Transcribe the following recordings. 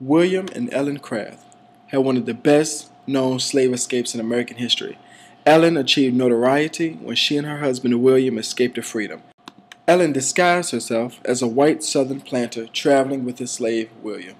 William and Ellen Craft had one of the best known slave escapes in American history. Ellen achieved notoriety when she and her husband William escaped to freedom. Ellen disguised herself as a white Southern planter traveling with his slave William.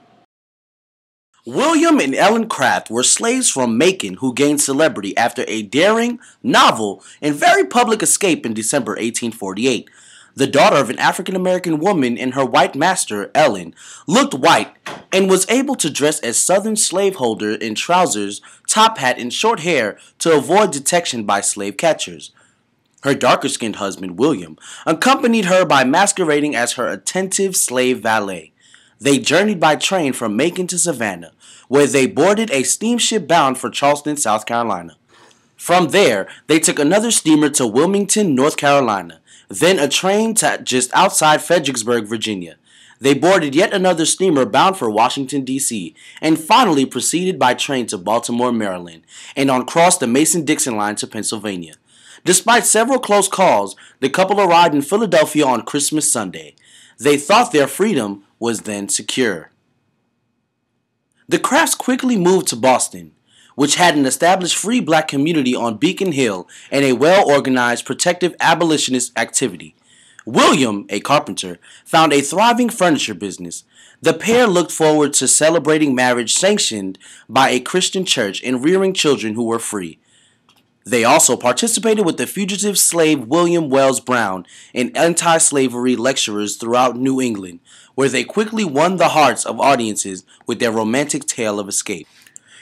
William and Ellen Craft were slaves from Macon who gained celebrity after a daring, novel, and very public escape in December 1848. The daughter of an African-American woman and her white master, Ellen, looked white and was able to dress as Southern slaveholder in trousers, top hat, and short hair to avoid detection by slave catchers. Her darker-skinned husband, William, accompanied her by masquerading as her attentive slave valet. They journeyed by train from Macon to Savannah, where they boarded a steamship bound for Charleston, South Carolina. From there, they took another steamer to Wilmington, North Carolina, then a train to just outside Fredericksburg, Virginia. They boarded yet another steamer bound for Washington, D.C., and finally proceeded by train to Baltimore, Maryland, and on crossed the Mason-Dixon line to Pennsylvania. Despite several close calls, the couple arrived in Philadelphia on Christmas Sunday. They thought their freedom was then secure. The Crafts quickly moved to Boston, which had an established free black community on Beacon Hill and a well-organized protective abolitionist activity. William, a carpenter, found a thriving furniture business. The pair looked forward to celebrating marriage sanctioned by a Christian church and rearing children who were free. They also participated with the fugitive slave William Wells Brown and anti-slavery lecturers throughout New England, where they quickly won the hearts of audiences with their romantic tale of escape.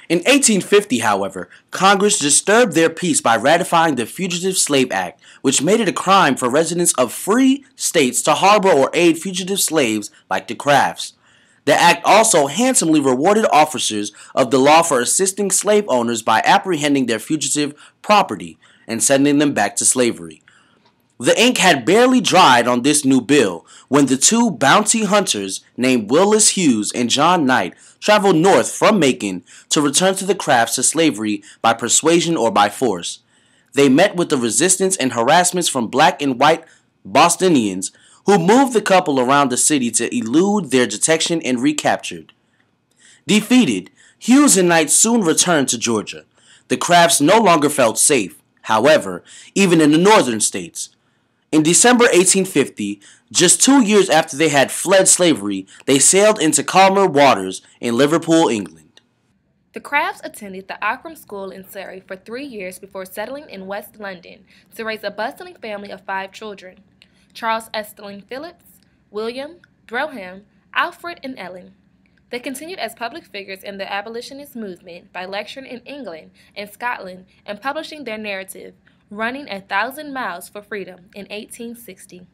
In 1850, however, Congress disturbed their peace by ratifying the Fugitive Slave Act, which made it a crime for residents of free states to harbor or aid fugitive slaves like the Crafts. The act also handsomely rewarded officers of the law for assisting slave owners by apprehending their fugitive property and sending them back to slavery. The ink had barely dried on this new bill when the two bounty hunters named Willis Hughes and John Knight traveled north from Macon to return to the Crafts to slavery by persuasion or by force. They met with the resistance and harassments from black and white Bostonians who moved the couple around the city to elude their detection and recaptured. Defeated, Hughes and Knight soon returned to Georgia. The Crafts no longer felt safe, however, even in the northern states. In December 1850, just 2 years after they had fled slavery, they sailed into calmer waters in Liverpool, England. The Crafts attended the Ockram School in Surrey for 3 years before settling in West London to raise a bustling family of 5 children: Charles Estling Phillips, William, Brougham, Alfred, and Ellen. They continued as public figures in the abolitionist movement by lecturing in England and Scotland and publishing their narrative, Running 1,000 Miles for Freedom, in 1860.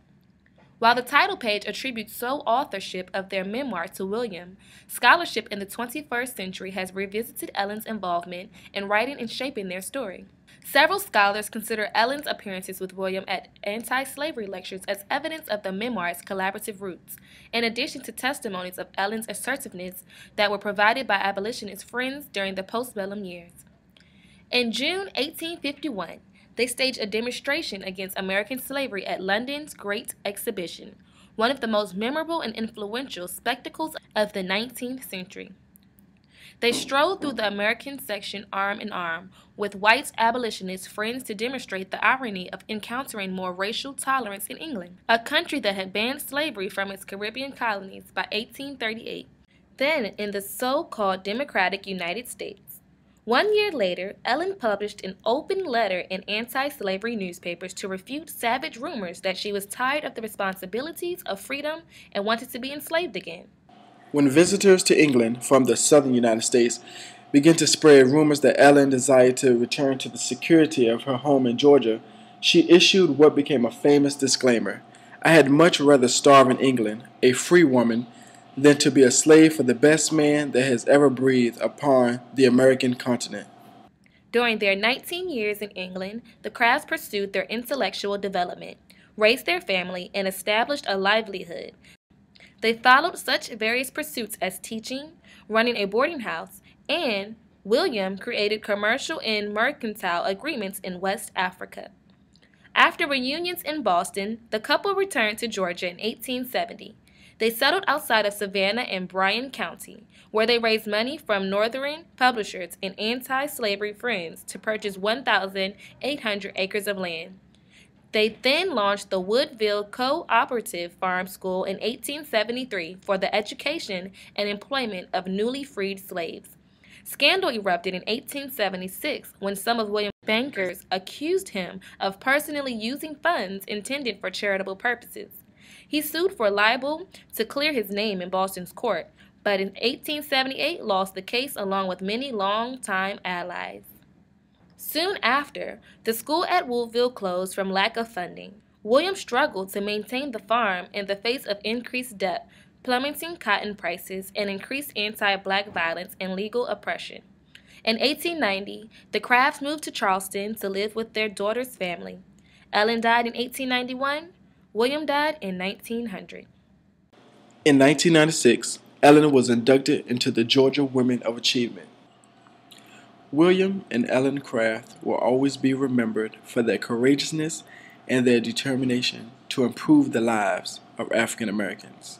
While the title page attributes sole authorship of their memoir to William, scholarship in the 21st century has revisited Ellen's involvement in writing and shaping their story. Several scholars consider Ellen's appearances with William at anti-slavery lectures as evidence of the memoir's collaborative roots, in addition to testimonies of Ellen's assertiveness that were provided by abolitionist friends during the postbellum years. In June 1851, they staged a demonstration against American slavery at London's Great Exhibition, one of the most memorable and influential spectacles of the 19th century. They strolled through the American section arm in arm with white abolitionist friends to demonstrate the irony of encountering more racial tolerance in England, a country that had banned slavery from its Caribbean colonies by 1838. Then, in the so-called Democratic United States, 1 year later, Ellen published an open letter in anti-slavery newspapers to refute savage rumors that she was tired of the responsibilities of freedom and wanted to be enslaved again. When visitors to England from the southern United States began to spread rumors that Ellen desired to return to the security of her home in Georgia, she issued what became a famous disclaimer: "I had much rather starve in England, a free woman, than to be a slave for the best man that has ever breathed upon the American continent." During their 19 years in England, the Crafts pursued their intellectual development, raised their family, and established a livelihood. They followed such various pursuits as teaching, running a boarding house, and William created commercial and mercantile agreements in West Africa. After reunions in Boston, the couple returned to Georgia in 1870. They settled outside of Savannah and Bryan County, where they raised money from Northern publishers and anti-slavery friends to purchase 1,800 acres of land. They then launched the Woodville Cooperative Farm School in 1873 for the education and employment of newly freed slaves. Scandal erupted in 1876 when some of William's bankers accused him of personally using funds intended for charitable purposes. He sued for libel to clear his name in Boston's court, but in 1878 lost the case along with many longtime allies. Soon after, the school at Woodville closed from lack of funding. William struggled to maintain the farm in the face of increased debt, plummeting cotton prices, and increased anti-black violence and legal oppression. In 1890, the Crafts moved to Charleston to live with their daughter's family. Ellen died in 1891. William died in 1900. In 1996, Ellen was inducted into the Georgia Women of Achievement. William and Ellen Craft will always be remembered for their courageousness and their determination to improve the lives of African Americans.